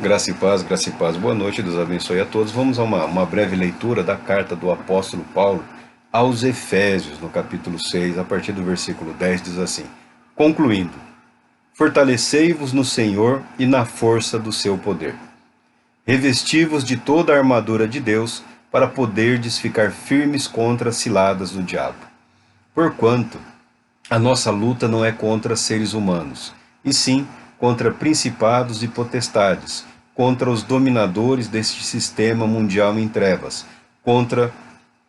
Graça e paz. Boa noite, Deus abençoe a todos. Vamos a uma breve leitura da carta do apóstolo Paulo aos Efésios, no capítulo 6, a partir do versículo 10, diz assim: concluindo, fortalecei-vos no Senhor e na força do seu poder. Revesti-vos de toda a armadura de Deus, para poderdes ficar firmes contra as ciladas do diabo. Porquanto a nossa luta não é contra seres humanos, e sim contra principados e potestades, contra os dominadores deste sistema mundial em trevas, contra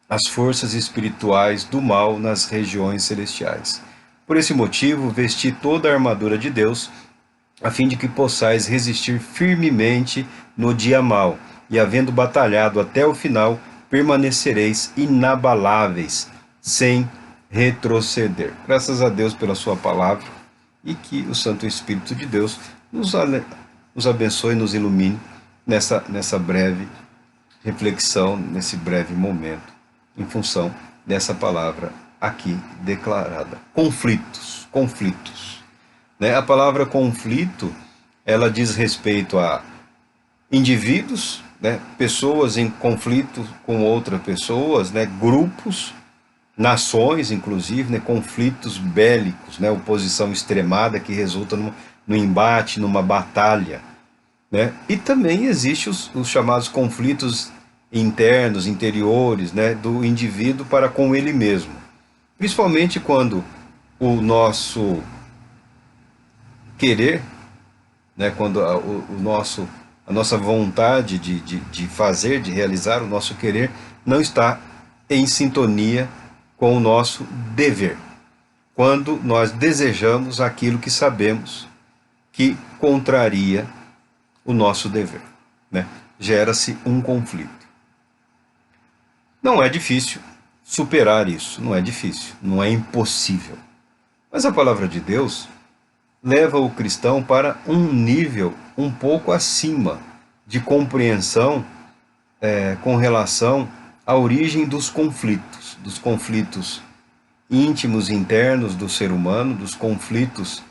as forças espirituais do mal nas regiões celestiais. Por esse motivo, vesti toda a armadura de Deus, a fim de que possais resistir firmemente no dia mau, e havendo batalhado até o final, permanecereis inabaláveis, sem retroceder. Graças a Deus pela sua palavra, e que o Santo Espírito de Deus nos abençoe e nos ilumine nessa breve reflexão, nesse breve momento, em função dessa palavra aqui declarada. Conflitos. Né? A palavra conflito, ela diz respeito a indivíduos, né? Pessoas em conflito com outras pessoas, né? Grupos, nações, inclusive, né? Conflitos bélicos, né? Oposição extremada que resulta no embate, numa batalha. Né? E também existem os chamados conflitos internos, interiores, né? Do indivíduo para com ele mesmo. Principalmente quando o nosso querer, né? Quando a nossa vontade de fazer, de realizar o nosso querer, não está em sintonia com o nosso dever. Quando nós desejamos aquilo que sabemos que contraria o nosso dever, né? Gera-se um conflito. Não é difícil superar isso, não é difícil, não é impossível. Mas a palavra de Deus leva o cristão para um nível um pouco acima de compreensão com relação à origem dos conflitos íntimos, internos do ser humano, dos conflitos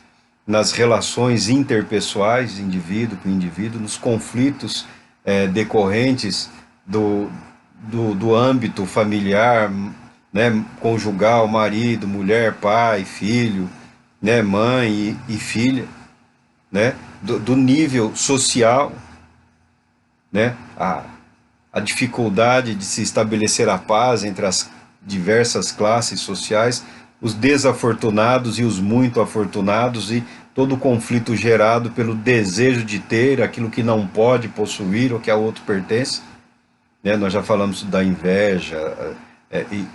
nas relações interpessoais, indivíduo com indivíduo, nos conflitos decorrentes do âmbito familiar, né, conjugal, marido, mulher, pai, filho, né, mãe e filha, né, do nível social, né, a dificuldade de se estabelecer a paz entre as diversas classes sociais, os desafortunados e os muito afortunados, e todo o conflito gerado pelo desejo de ter aquilo que não pode possuir ou que a outro pertence. Né? Nós já falamos da inveja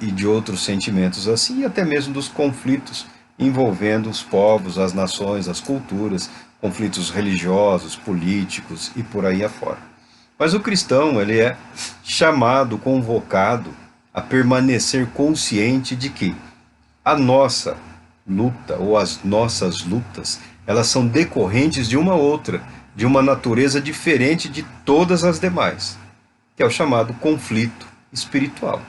e de outros sentimentos assim, e até mesmo dos conflitos envolvendo os povos, as nações, as culturas, conflitos religiosos, políticos e por aí afora. Mas o cristão, ele é chamado, convocado a permanecer consciente de que a nossa luta ou as nossas lutas, elas são decorrentes de uma outra, de uma natureza diferente de todas as demais, que é o chamado conflito espiritual.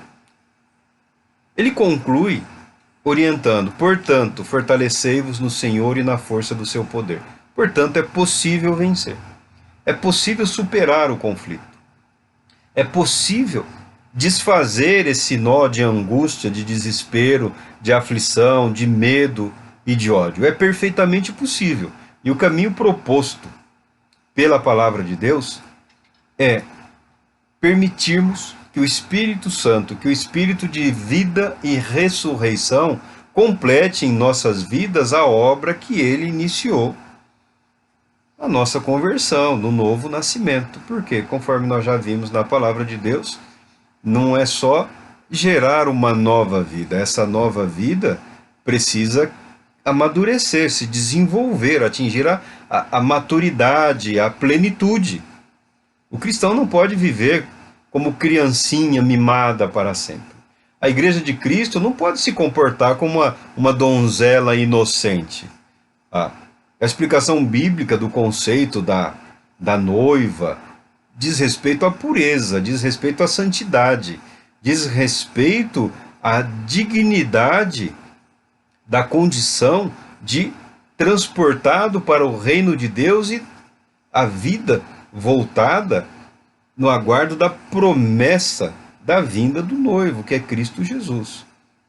Ele conclui orientando, portanto, fortalecei-vos no Senhor e na força do seu poder. Portanto, é possível vencer. É possível superar o conflito. É possível desfazer esse nó de angústia, de desespero, de aflição, de medo e de ódio. É perfeitamente possível. E o caminho proposto pela palavra de Deus é permitirmos que o Espírito Santo, que o Espírito de vida e ressurreição complete em nossas vidas a obra que ele iniciou, a nossa conversão, no novo nascimento. Porque, conforme nós já vimos na palavra de Deus, não é só gerar uma nova vida. Essa nova vida precisa amadurecer, se desenvolver, atingir a maturidade, a plenitude. O cristão não pode viver como criancinha mimada para sempre. A igreja de Cristo não pode se comportar como uma donzela inocente. A explicação bíblica do conceito da noiva diz respeito à pureza, diz respeito à santidade, diz respeito à dignidade da condição de transportado para o reino de Deus e a vida voltada no aguardo da promessa da vinda do noivo, que é Cristo Jesus.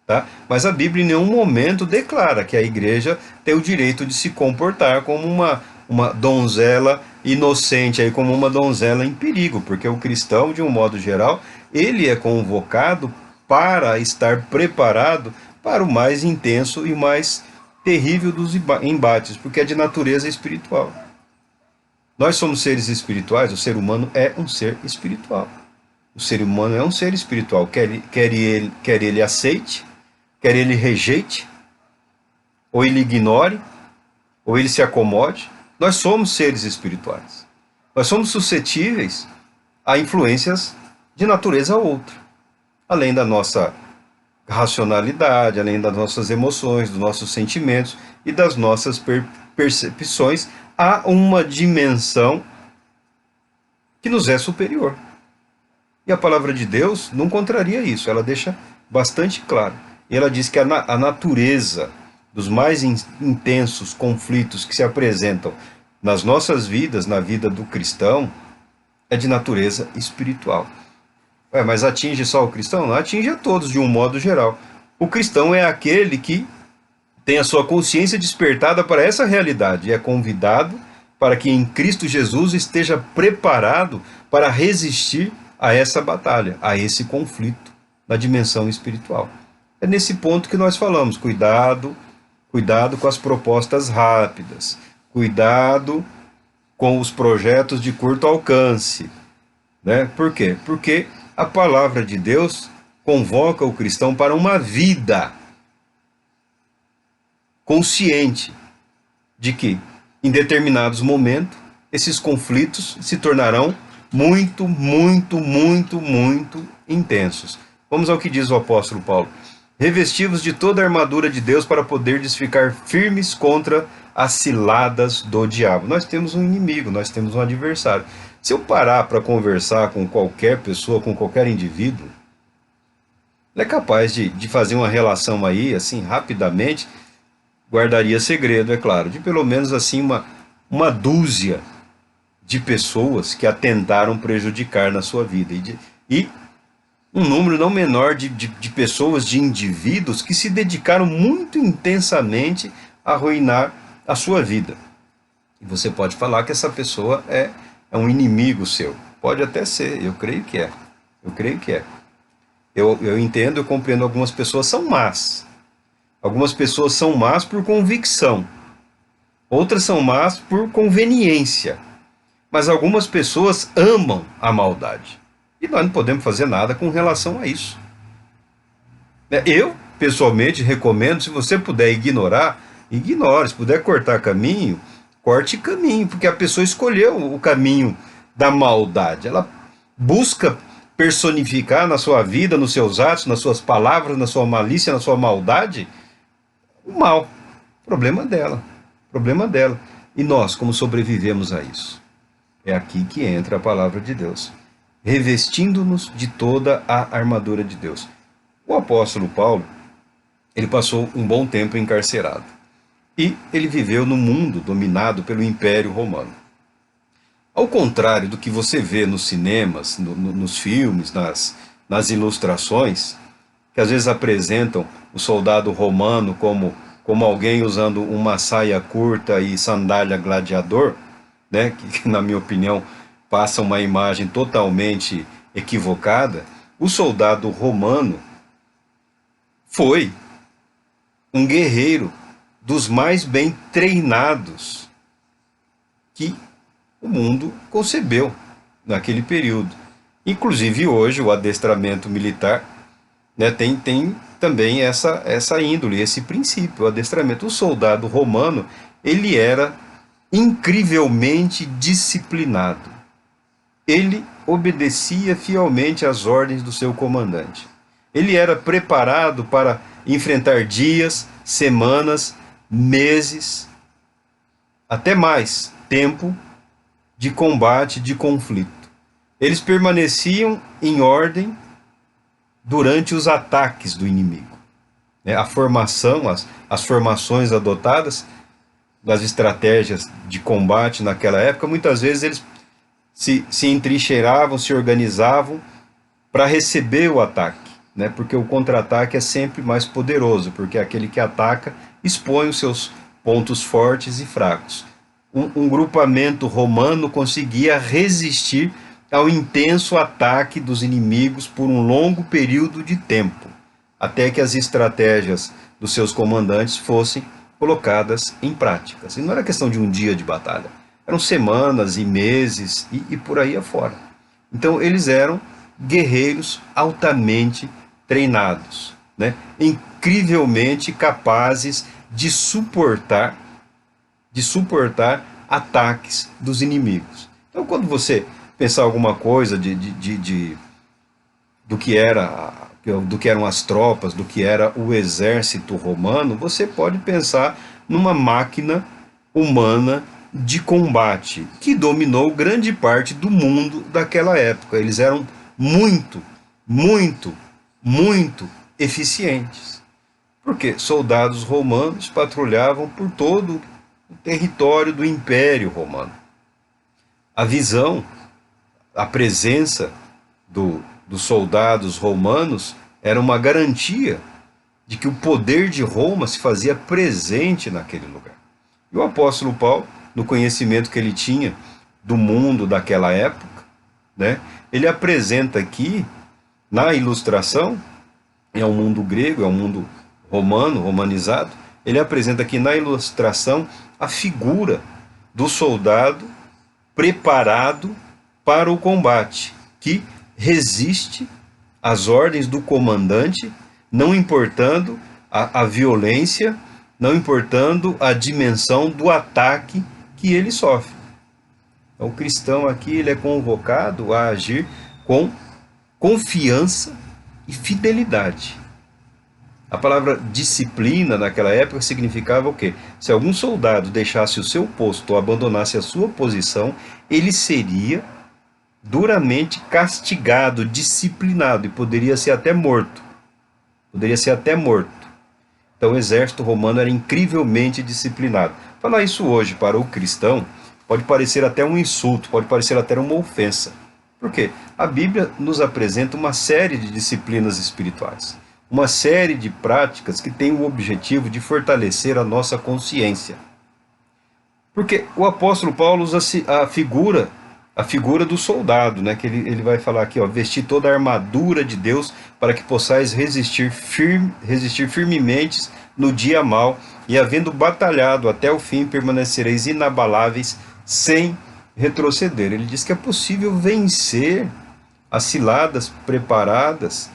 Tá? Mas a Bíblia em nenhum momento declara que a igreja tem o direito de se comportar como uma donzela inocente, aí, como uma donzela em perigo, porque o cristão, de um modo geral, ele é convocado para estar preparado para o mais intenso e mais terrível dos embates, porque é de natureza espiritual. Nós somos seres espirituais, o ser humano é um ser espiritual. O ser humano é um ser espiritual, quer ele aceite, quer ele rejeite, ou ele ignore, ou ele se acomode. Nós somos seres espirituais. Nós somos suscetíveis a influências de natureza outra, além da nossa racionalidade, além das nossas emoções, dos nossos sentimentos e das nossas percepções. Há uma dimensão que nos é superior. E a palavra de Deus não contraria isso, ela deixa bastante claro. E ela diz que a natureza dos mais intensos conflitos que se apresentam nas nossas vidas, na vida do cristão, é de natureza espiritual. Mas atinge só o cristão? Não, atinge a todos de um modo geral. O cristão é aquele que tem a sua consciência despertada para essa realidade e é convidado para que em Cristo Jesus esteja preparado para resistir a essa batalha, a esse conflito na dimensão espiritual. É nesse ponto que nós falamos, cuidado com as propostas rápidas, cuidado com os projetos de curto alcance, né? Por quê? Porque a palavra de Deus convoca o cristão para uma vida consciente de que, em determinados momentos, esses conflitos se tornarão muito, muito, muito, muito intensos. Vamos ao que diz o apóstolo Paulo. Revestivos de toda a armadura de Deus para poderdes ficar firmes contra as ciladas do diabo. Nós temos um inimigo, nós temos um adversário. Se eu parar para conversar com qualquer pessoa, com qualquer indivíduo, ele é capaz de fazer uma relação aí, assim, rapidamente, guardaria segredo, é claro, de pelo menos assim uma dúzia de pessoas que a tentaram prejudicar na sua vida. E um número não menor de pessoas, de indivíduos que se dedicaram muito intensamente a arruinar a sua vida. E você pode falar que essa pessoa é um inimigo seu. Pode até ser, eu creio que é. Eu creio que é. Eu entendo, eu compreendo, algumas pessoas são más. Algumas pessoas são más por convicção. Outras são más por conveniência. Mas algumas pessoas amam a maldade. E nós não podemos fazer nada com relação a isso. Eu, pessoalmente, recomendo, se você puder ignorar, ignore. Se puder cortar caminho, corte caminho. Porque a pessoa escolheu o caminho da maldade. Ela busca personificar na sua vida, nos seus atos, nas suas palavras, na sua malícia, na sua maldade, o mal. Problema dela. Problema dela. E nós, como sobrevivemos a isso? É aqui que entra a palavra de Deus. Revestindo-nos de toda a armadura de Deus. O apóstolo Paulo, ele passou um bom tempo encarcerado. E ele viveu no mundo dominado pelo Império Romano. Ao contrário do que você vê nos cinemas, nos filmes, nas ilustrações, que às vezes apresentam o soldado romano como alguém usando uma saia curta e sandália gladiador, né, que na minha opinião passa uma imagem totalmente equivocada. O soldado romano foi um guerreiro dos mais bem treinados que o mundo concebeu naquele período. Inclusive hoje o adestramento militar, né, tem também essa índole, esse princípio, o adestramento. O soldado romano, ele era incrivelmente disciplinado. Ele obedecia fielmente às ordens do seu comandante. Ele era preparado para enfrentar dias, semanas, meses, até mais tempo de combate, de conflito. Eles permaneciam em ordem durante os ataques do inimigo. A formação, as formações adotadas, das estratégias de combate naquela época, muitas vezes eles se entrincheiravam, se organizavam para receber o ataque, né? Porque o contra-ataque é sempre mais poderoso, porque aquele que ataca expõe os seus pontos fortes e fracos. Um grupamento romano conseguia resistir ao intenso ataque dos inimigos por um longo período de tempo, até que as estratégias dos seus comandantes fossem colocadas em prática. E não era questão de um dia de batalha, eram semanas e meses e por aí afora. Então eles eram guerreiros altamente treinados, né? Incrivelmente capazes de suportar ataques dos inimigos. Então, quando você pensar alguma coisa do que eram as tropas, do que era o exército romano, você pode pensar numa máquina humana de combate que dominou grande parte do mundo daquela época. Eles eram muito, muito, muito eficientes. Porque soldados romanos patrulhavam por todo o território do Império Romano. A visão, a presença dos soldados romanos era uma garantia de que o poder de Roma se fazia presente naquele lugar. E o apóstolo Paulo, no conhecimento que ele tinha do mundo daquela época, né, ele apresenta aqui, na ilustração, é um mundo grego, é um mundo romano, romanizado, ele apresenta aqui na ilustração a figura do soldado preparado para o combate, que resiste às ordens do comandante, não importando a violência, não importando a dimensão do ataque que ele sofre. Então, o cristão aqui ele é convocado a agir com confiança e fidelidade. A palavra disciplina naquela época significava o quê? Se algum soldado deixasse o seu posto ou abandonasse a sua posição, ele seria duramente castigado, disciplinado e poderia ser até morto. Poderia ser até morto. Então o exército romano era incrivelmente disciplinado. Falar isso hoje para o cristão pode parecer até um insulto, pode parecer até uma ofensa. Por quê? A Bíblia nos apresenta uma série de disciplinas espirituais, uma série de práticas que têm o objetivo de fortalecer a nossa consciência. Porque o apóstolo Paulo usa a figura do soldado, né? Que ele vai falar aqui, ó, vestir toda a armadura de Deus para que possais resistir firmemente no dia mau, e havendo batalhado até o fim, permanecereis inabaláveis sem retroceder. Ele diz que é possível vencer as ciladas preparadas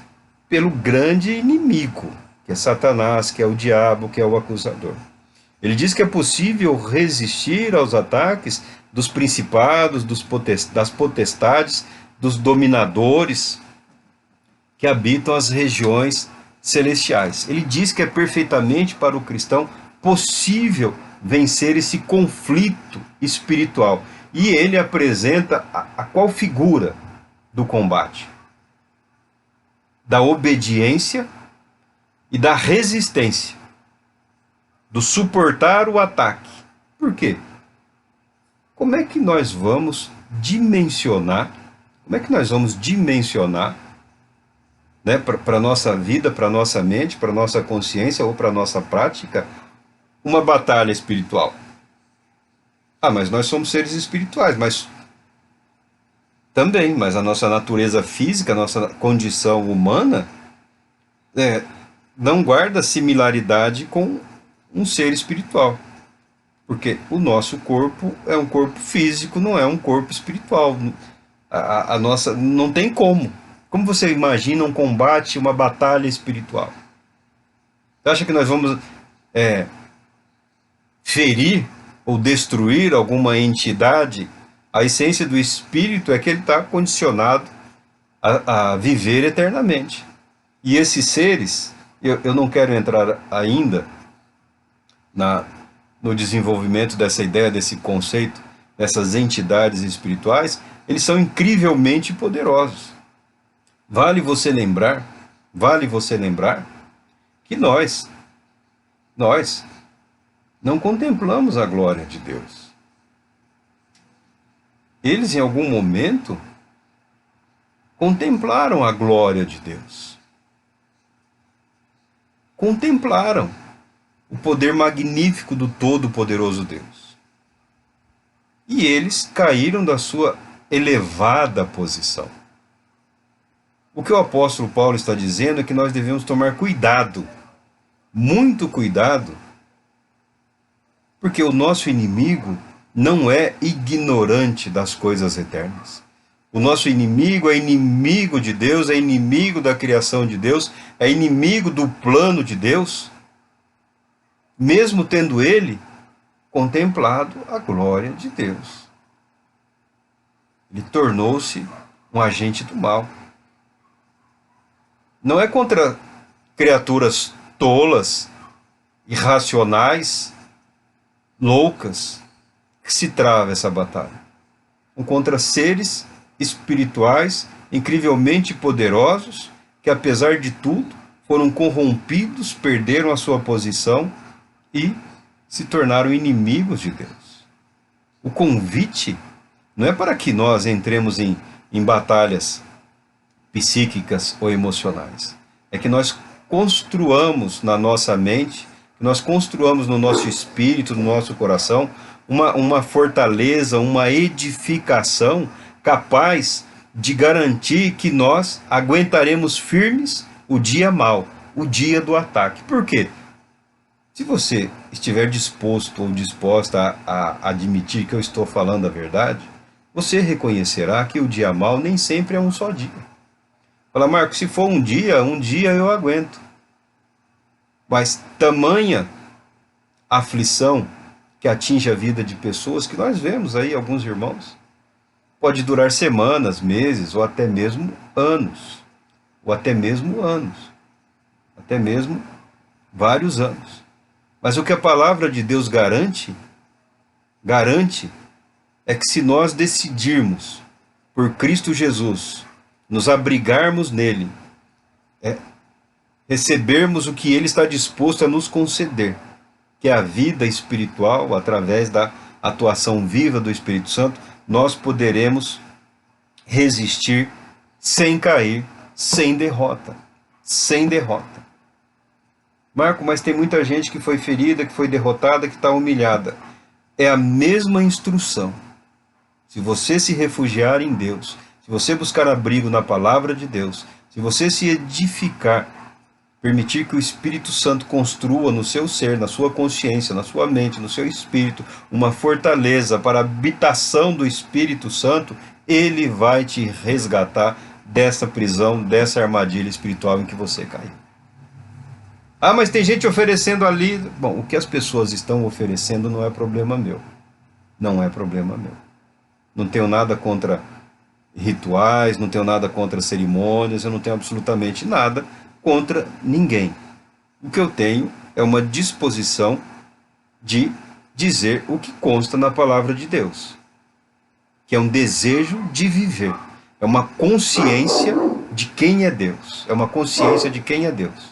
pelo grande inimigo, que é Satanás, que é o diabo, que é o acusador. Ele diz que é possível resistir aos ataques dos principados, das potestades, dos dominadores que habitam as regiões celestiais. Ele diz que é perfeitamente para o cristão possível vencer esse conflito espiritual. E ele apresenta a qual figura do combate? Da obediência e da resistência, do suportar o ataque. Por quê? Como é que nós vamos dimensionar, né, para a nossa vida, para a nossa mente, para a nossa consciência ou para a nossa prática, uma batalha espiritual? Mas nós somos seres espirituais, mas a nossa natureza física, a nossa condição humana, não guarda similaridade com um ser espiritual. Porque o nosso corpo é um corpo físico, não é um corpo espiritual. A nossa não tem como. Como você imagina um combate, uma batalha espiritual? Você acha que nós vamos ferir ou destruir alguma entidade? A essência do espírito é que ele está condicionado a viver eternamente. E esses seres, eu não quero entrar ainda no desenvolvimento dessa ideia, desse conceito, dessas entidades espirituais, eles são incrivelmente poderosos. Vale você lembrar que nós não contemplamos a glória de Deus. eles em algum momento contemplaram a glória de Deus. Contemplaram o poder magnífico do Todo-Poderoso Deus. E eles caíram da sua elevada posição. O que o apóstolo Paulo está dizendo é que nós devemos tomar cuidado, muito cuidado, porque o nosso inimigo não é ignorante das coisas eternas. O nosso inimigo é inimigo de Deus, é inimigo da criação de Deus, é inimigo do plano de Deus, mesmo tendo ele contemplado a glória de Deus. Ele tornou-se um agente do mal. Não é contra criaturas tolas, irracionais, loucas, que se trava essa batalha. São contra seres espirituais incrivelmente poderosos, que apesar de tudo, foram corrompidos, perderam a sua posição e se tornaram inimigos de Deus. O convite não é para que nós entremos em batalhas psíquicas ou emocionais. É que nós construamos na nossa mente, que nós construamos no nosso espírito, no nosso coração, uma fortaleza, uma edificação capaz de garantir que nós aguentaremos firmes o dia mau, o dia do ataque. Por quê? Se você estiver disposto ou disposta a admitir que eu estou falando a verdade, você reconhecerá que o dia mau nem sempre é um só dia. Fala, Marco, se for um dia eu aguento. Mas tamanha aflição que atinge a vida de pessoas, que nós vemos aí, alguns irmãos, pode durar semanas, meses, ou até mesmo anos. Ou até mesmo anos. Até mesmo vários anos. Mas o que a palavra de Deus garante é que se nós decidirmos por Cristo Jesus, nos abrigarmos nele, recebermos o que ele está disposto a nos conceder, que é a vida espiritual, através da atuação viva do Espírito Santo, nós poderemos resistir sem cair, sem derrota. Sem derrota. Marco, mas tem muita gente que foi ferida, que foi derrotada, que está humilhada. É a mesma instrução. Se você se refugiar em Deus, se você buscar abrigo na palavra de Deus, se você se edificar, permitir que o Espírito Santo construa no seu ser, na sua consciência, na sua mente, no seu espírito, uma fortaleza para a habitação do Espírito Santo, ele vai te resgatar dessa prisão, dessa armadilha espiritual em que você caiu. Ah, mas tem gente oferecendo ali. Bom, o que as pessoas estão oferecendo não é problema meu. Não é problema meu. Não tenho nada contra rituais, não tenho nada contra cerimônias, eu não tenho absolutamente nada contra ninguém. O que eu tenho é uma disposição de dizer o que consta na palavra de Deus, que é um desejo de viver, é uma consciência de quem é Deus, é uma consciência de quem é Deus.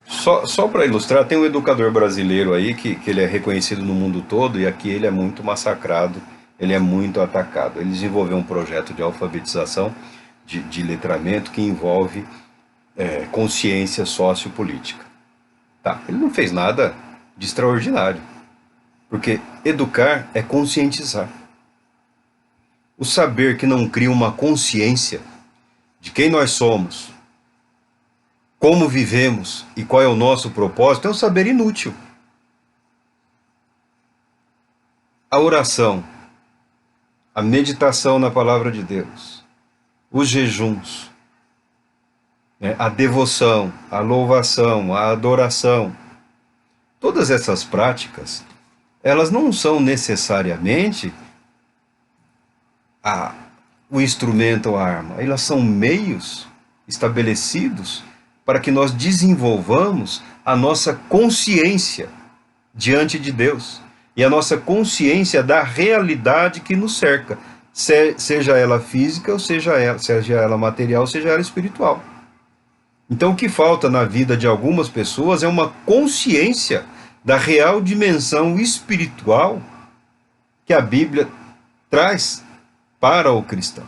Só para ilustrar, tem um educador brasileiro aí que ele é reconhecido no mundo todo, e aqui ele é muito massacrado, ele é muito atacado. Ele desenvolveu um projeto de alfabetização, de letramento, que envolve consciência sociopolítica. Tá, ele não fez nada de extraordinário, porque educar é conscientizar. O saber que não cria uma consciência de quem nós somos, como vivemos e qual é o nosso propósito, é um saber inútil. A oração, a meditação na palavra de Deus, os jejuns, a devoção, a louvação, a adoração, todas essas práticas, elas não são necessariamente o instrumento ou a arma, elas são meios estabelecidos para que nós desenvolvamos a nossa consciência diante de Deus e a nossa consciência da realidade que nos cerca, seja ela física, ou seja ela material, seja ela espiritual. Então o que falta na vida de algumas pessoas é uma consciência da real dimensão espiritual que a Bíblia traz para o cristão.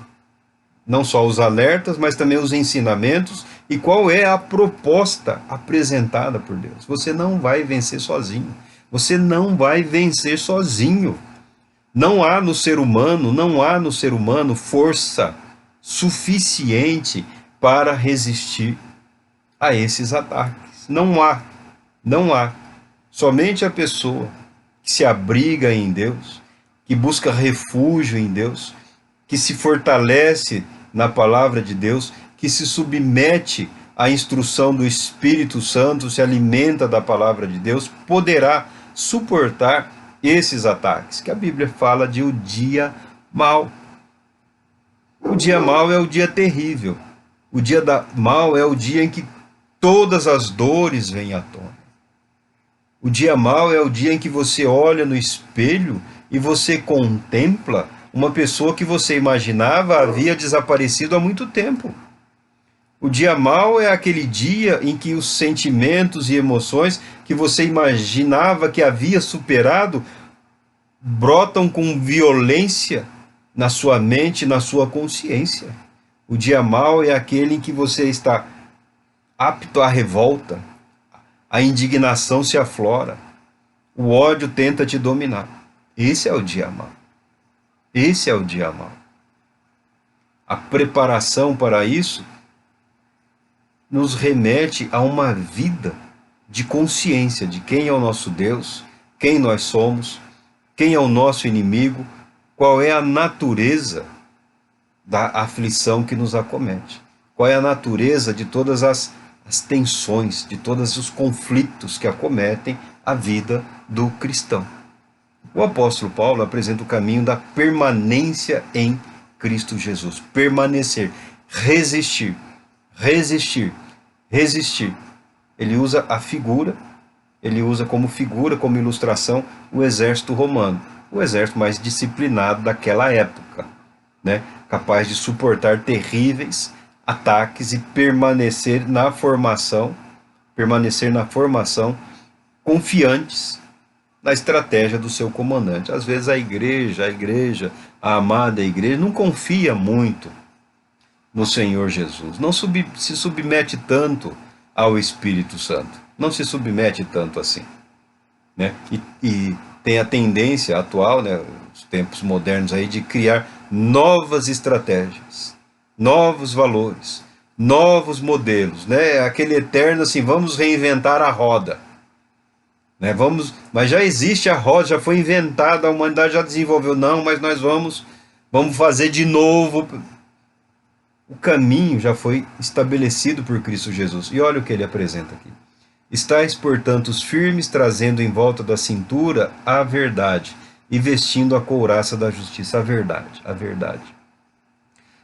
Não só os alertas, mas também os ensinamentos e qual é a proposta apresentada por Deus. Você não vai vencer sozinho. Você não vai vencer sozinho. Não há no ser humano força suficiente para resistir a esses ataques. Não há. Somente a pessoa que se abriga em Deus, que busca refúgio em Deus, que se fortalece na palavra de Deus, que se submete à instrução do Espírito Santo, se alimenta da palavra de Deus, poderá suportar esses ataques, que a Bíblia fala de o dia mau. O dia mau é o dia terrível. O dia mau é o dia em que todas as dores vêm à tona. O dia mau é o dia em que você olha no espelho e você contempla uma pessoa que você imaginava havia desaparecido há muito tempo. O dia mau é aquele dia em que os sentimentos e emoções que você imaginava que havia superado brotam com violência na sua mente, na sua consciência. O dia mau é aquele em que você está apto à revolta, a indignação se aflora, o ódio tenta te dominar. Esse é o dia mau. Esse é o dia mau. A preparação para isso nos remete a uma vida de consciência de quem é o nosso Deus, quem nós somos, quem é o nosso inimigo, qual é a natureza da aflição que nos acomete, qual é a natureza de todas as tensões, de todos os conflitos que acometem a vida do cristão. O apóstolo Paulo apresenta o caminho da permanência em Cristo Jesus. Permanecer, resistir, resistir, resistir. Ele usa a figura, ele usa como figura, como ilustração, o exército romano, o exército mais disciplinado daquela época, né? Capaz de suportar terríveis ataques e permanecer na formação, confiantes na estratégia do seu comandante. Às vezes a igreja, a amada igreja, não confia muito no Senhor Jesus, não se submete tanto ao Espírito Santo, não se submete tanto assim, né? E tem a tendência atual, né, os tempos modernos aí, de criar novas estratégias, novos valores, novos modelos, né? Aquele eterno assim, vamos reinventar a roda, né? Mas já existe a roda, já foi inventada, a humanidade já desenvolveu, não, mas nós vamos fazer de novo. O caminho já foi estabelecido por Cristo Jesus. E olha o que ele apresenta aqui. Estais, portanto, firmes, trazendo em volta da cintura a verdade e vestindo a couraça da justiça. A verdade.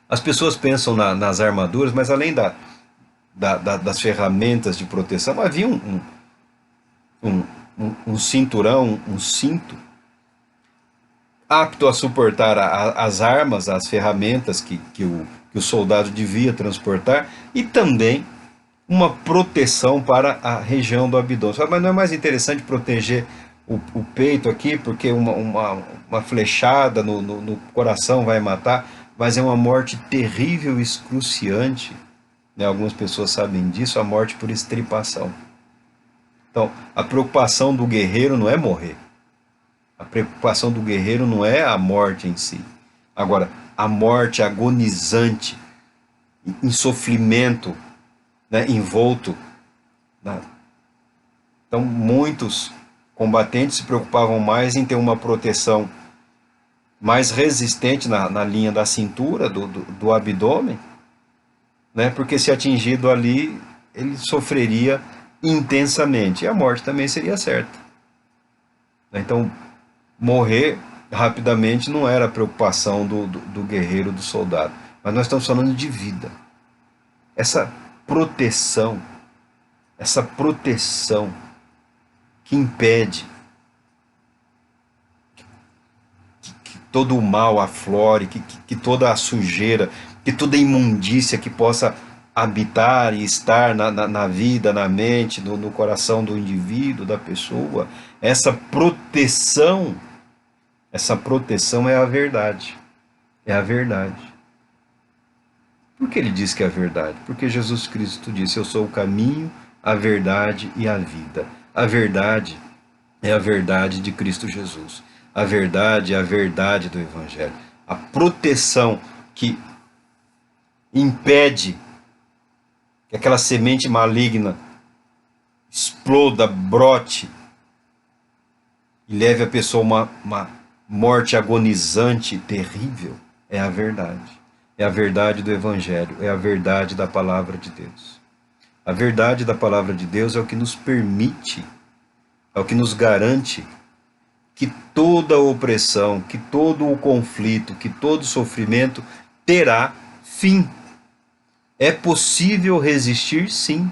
As pessoas pensam nas armaduras, mas além das ferramentas de proteção, havia um cinturão, um cinto, apto a suportar as armas, as ferramentas que o soldado devia transportar, e também uma proteção para a região do abdômen. Mas não é mais interessante proteger o peito aqui, porque uma flechada no coração vai matar, mas é uma morte terrível e excruciante, né? Algumas pessoas sabem disso, a morte por estripação. Então, a preocupação do guerreiro não é morrer. A preocupação do guerreiro não é a morte em si. Agora, a morte agonizante, em sofrimento, né, envolto. Né? Então, muitos combatentes se preocupavam mais em ter uma proteção mais resistente na linha da cintura, do abdômen, né? Porque se atingido ali, ele sofreria intensamente. E a morte também seria certa. Então, morrer rapidamente não era a preocupação do guerreiro, do soldado. Mas nós estamos falando de vida. Essa proteção que impede que todo o mal aflore, que toda a sujeira, que toda a imundícia que possa habitar e estar na vida, na mente, no coração do indivíduo, da pessoa, essa proteção Essa proteção é a verdade. É a verdade. Por que ele diz que é a verdade? Porque Jesus Cristo disse: eu sou o caminho, a verdade e a vida. A verdade é a verdade de Cristo Jesus. A verdade é a verdade do Evangelho. A proteção que impede que aquela semente maligna exploda, brote e leve a pessoa a uma morte agonizante, terrível, é a verdade. É a verdade do Evangelho, é a verdade da palavra de Deus. A verdade da palavra de Deus é o que nos permite, é o que nos garante que toda opressão, que todo o conflito, que todo sofrimento terá fim. É possível resistir? Sim.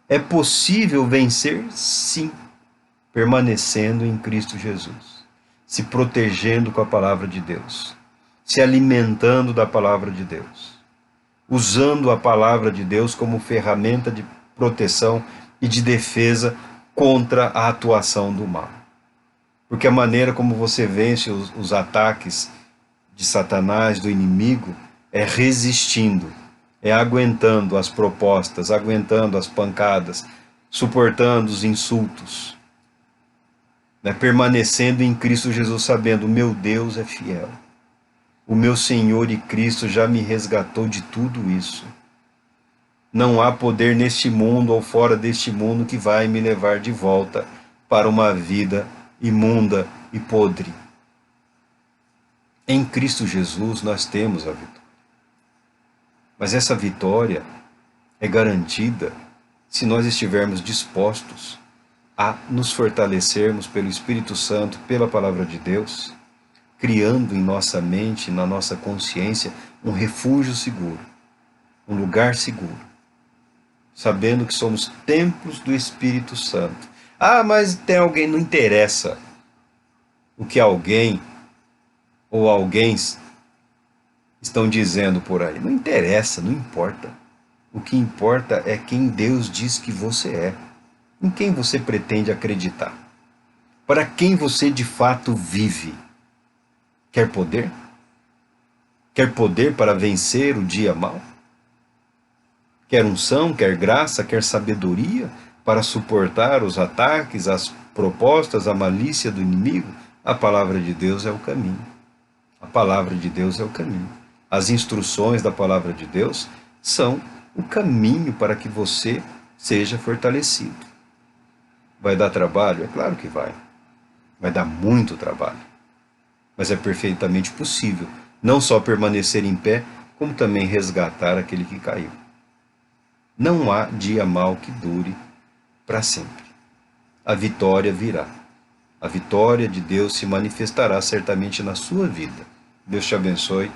É possível vencer? Sim. Permanecendo em Cristo Jesus, se protegendo com a palavra de Deus, se alimentando da palavra de Deus, usando a palavra de Deus como ferramenta de proteção e de defesa contra a atuação do mal. Porque a maneira como você vence os ataques de Satanás, do inimigo, é resistindo, é aguentando as propostas, aguentando as pancadas, suportando os insultos, né? Permanecendo em Cristo Jesus, sabendo: o meu Deus é fiel, o meu Senhor e Cristo já me resgatou de tudo isso. Não há poder neste mundo ou fora deste mundo que vai me levar de volta para uma vida imunda e podre. Em Cristo Jesus nós temos a vitória. Mas essa vitória é garantida se nós estivermos dispostos a nos fortalecermos pelo Espírito Santo, pela palavra de Deus, criando em nossa mente, na nossa consciência, um refúgio seguro, um lugar seguro, sabendo que somos templos do Espírito Santo. Ah, mas tem alguém, não interessa o que alguém ou alguém estão dizendo por aí. Não interessa, não importa. O que importa é quem Deus diz que você é, em quem você pretende acreditar, para quem você de fato vive. Quer poder? Quer poder para vencer o dia mau? Quer unção, quer graça, quer sabedoria para suportar os ataques, as propostas, a malícia do inimigo? A palavra de Deus é o caminho. A palavra de Deus é o caminho. As instruções da palavra de Deus são o caminho para que você seja fortalecido. Vai dar trabalho? É claro que vai. Vai dar muito trabalho. Mas é perfeitamente possível não só permanecer em pé, como também resgatar aquele que caiu. Não há dia mau que dure para sempre. A vitória virá. A vitória de Deus se manifestará certamente na sua vida. Deus te abençoe.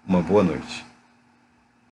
Uma boa noite.